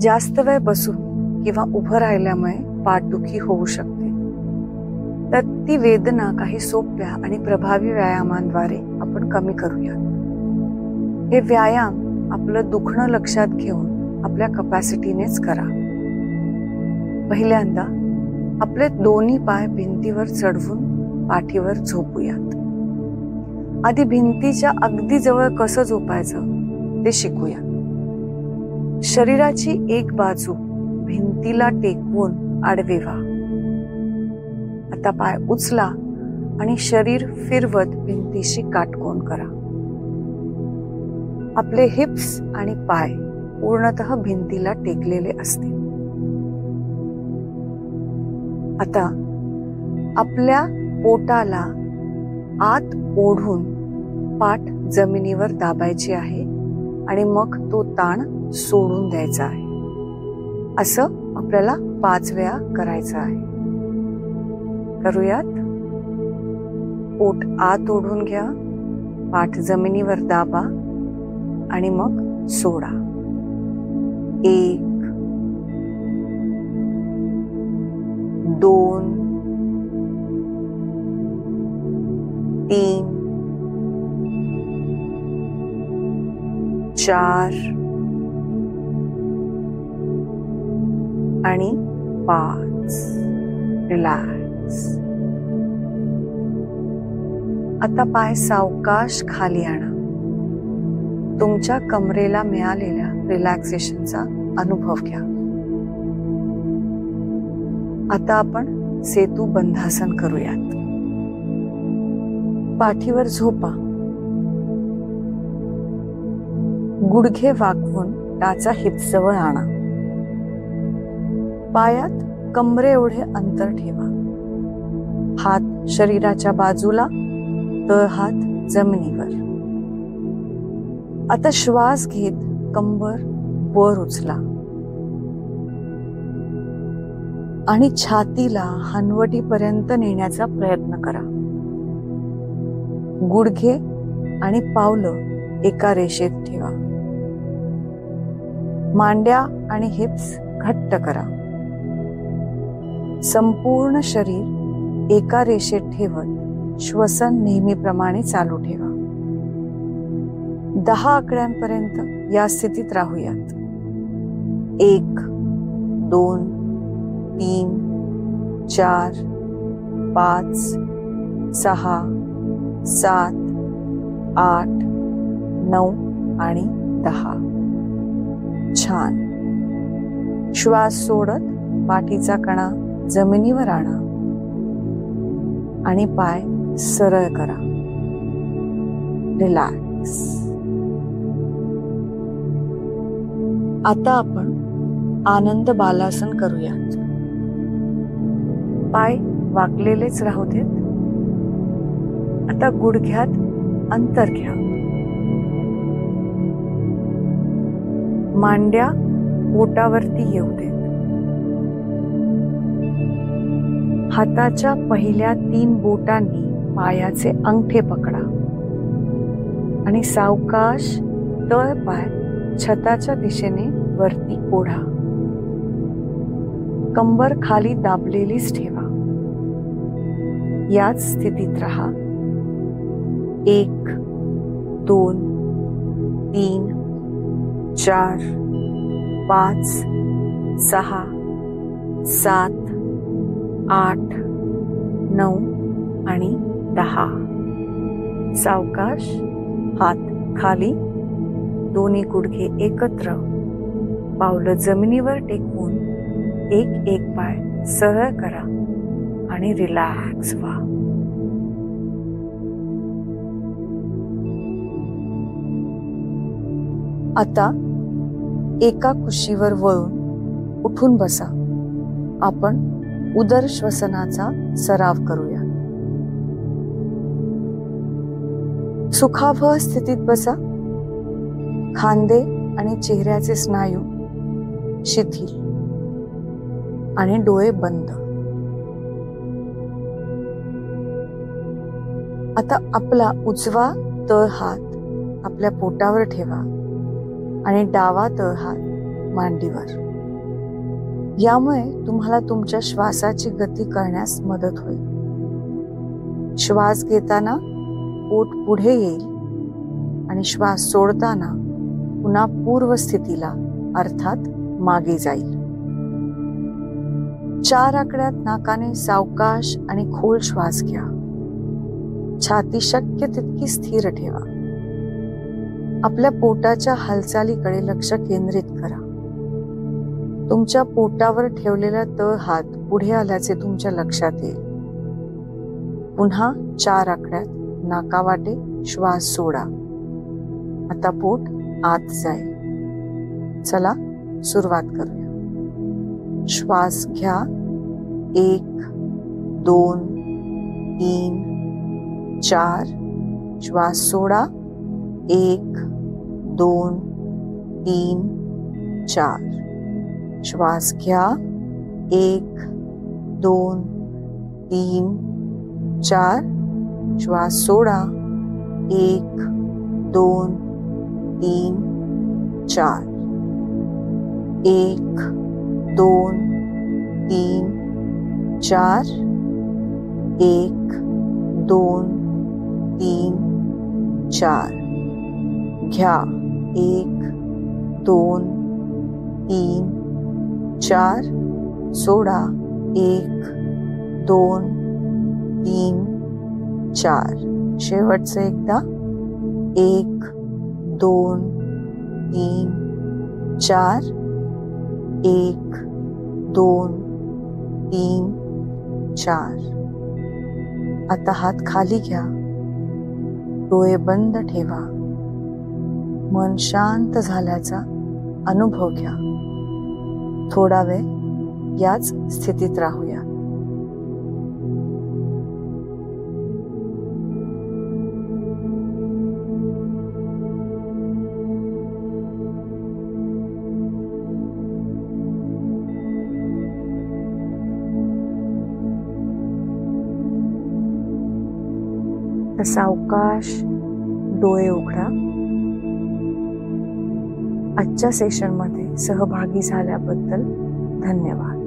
जास्त वेळ बसून किंवा उभं राहिल्यामुळे पाठदुखी होऊ शकते, तर ती वेदना काही सोप्या आणि प्रभावी व्यायामांद्वारे आपण कमी करूया. हे व्यायाम आपलं दुखणं लक्षात घेऊन आपल्या कपॅसिटीनेच करा. पहिल्यांदा आपले दोन्ही पाय भिंतीवर चढवून पाठीवर झोपूयात. आधी भिंतीच्या अगदी जवळ कसं झोपायचं ते शिकूया. शरीराची एक बाजू भिंतीला टेकवून आडवे व्हा. आता पाय उचला आणि शरीर फिरवत भिंतीशी काटकोन करा. आपले हिप्स आणि पाय पूर्णतः भिंतीला टेकलेले असतील. आता आपल्या पोटाला आत ओढून पाठ जमिनीवर दाबायची आहे आणि मग तो ताण सोडून द्यायचा आहे. असं आपल्याला 5 वेळा करायचं आहे. करूयात. पोट आत ओढून घ्या, पाठ जमिनीवर दाबा आणि मग सोडा. 1 2 3 4 आणि 5. रिलॅक्स. आता पाय सावकाश खाली आणा. तुमच्या कमरेला मिळालेल्या रिलॅक्सेशनचा अनुभव घ्या. आता आपण सेतू बंधासन करूयात. पाठीवर झोपा. गुडघे वाकवून टाचा हिप्स जवळ आणा. पायात कमरे एवढे अंतर ठेवा. हात शरीराच्या बाजूला, तळ हात जमिनीवर. आता श्वास घेत कंबर वर उचला आणि छातीला हनवटीपर्यंत नेण्याचा प्रयत्न करा. गुडघे आणि पावलं एका रेषेत ठेवा. मांड्या आणि हिप्स घट्ट करा. संपूर्ण शरीर एका रेषेत ठेवत श्वसन नेहमीप्रमाणे चालू ठेवा. 10 आकड्यांपर्यंत या स्थितीत राहूयात. 1 2 3 4 5 6 7 8 9 आणि 10. छान. श्वास सोडत पाठीचा कणा जमिनीवर आणा आणि पाय सरळ करा. रिलॅक्स. आता आपण आनंद बालासन करूयात. पाय वाकलेलेच राहू देत. आता गुडघ्यात अंतर घ्या. मांड्या पोटावरती येऊ देत. हाताच्या पहिल्या 3 बोटांनी पायाचे अंगठे पकडा आणि सावकाश तळ पाय छताच्या दिशेने वरती ओढा. कंबर खाली दाबलेलीच ठेवा. याच स्थितीत राहा. 1 2 3 4 5 6 7 8 9 आणि 10. सावकाश हात खाली, दोन्ही गुडघे एकत्र, पावलं जमिनीवर टेकवून एक पाय सरळ करा आणि रिलॅक्स व्हा. आता एका कुशीवर वळून उठून बसा. आपण उदर श्वसनाचा सराव करूया. सुखावह स्थितीत बसा. खांदे आणि चेहऱ्याचे स्नायू शिथिल आणि डोळे बंद. आता आपला उजवा तळ हात आपल्या पोटावर ठेवा आणि डावा तळ हात मांडीवर. यामुळे तुम्हाला तुमच्या श्वासाची गती कळण्यास मदत होईल. श्वास घेताना पोट पुढे येईल आणि श्वास सोडताना पुन्हा पूर्व स्थितीला अर्थात मागे जाईल. 4 आकड्यात नाकाने सावकाश आणि खोल श्वास घ्या. छाती शक्य तितकी स्थिर ठेवा. आपल्या पोटाच्या हालचालीकडे लक्ष केंद्रित करा. तुमच्या पोटावर ठेवलेला तळ हात पुढे आल्याचे तुमच्या लक्षात येईल. पुन्हा 4 आकड्यात नाकावाटे श्वास सोडा. आता पोट आत जाईल. चला सुरुवात करूया. श्वास घ्या. 1 2 3 4. श्वास सोडा. 1 2 3 4. श्वास घ्या. 1 2 3 4. श्वास सोडा. 1 2 3 4. 1 2 3 4. 1 2 3 4. घ्या. 1 2 3 4. सोडा. 1 2 3 4. शेवटचं एकदा. 1 2 3 4. 1 2 3 4. आता हात खाली घ्या. डोळे बंद ठेवा. मन शांत झाल्याचा अनुभव घ्या. थोडा वेळ याच स्थितीत राहूया. सावकाश डोळे उघडा. आजच्या सेशनमध्ये सहभागी झाल्याबद्दल धन्यवाद.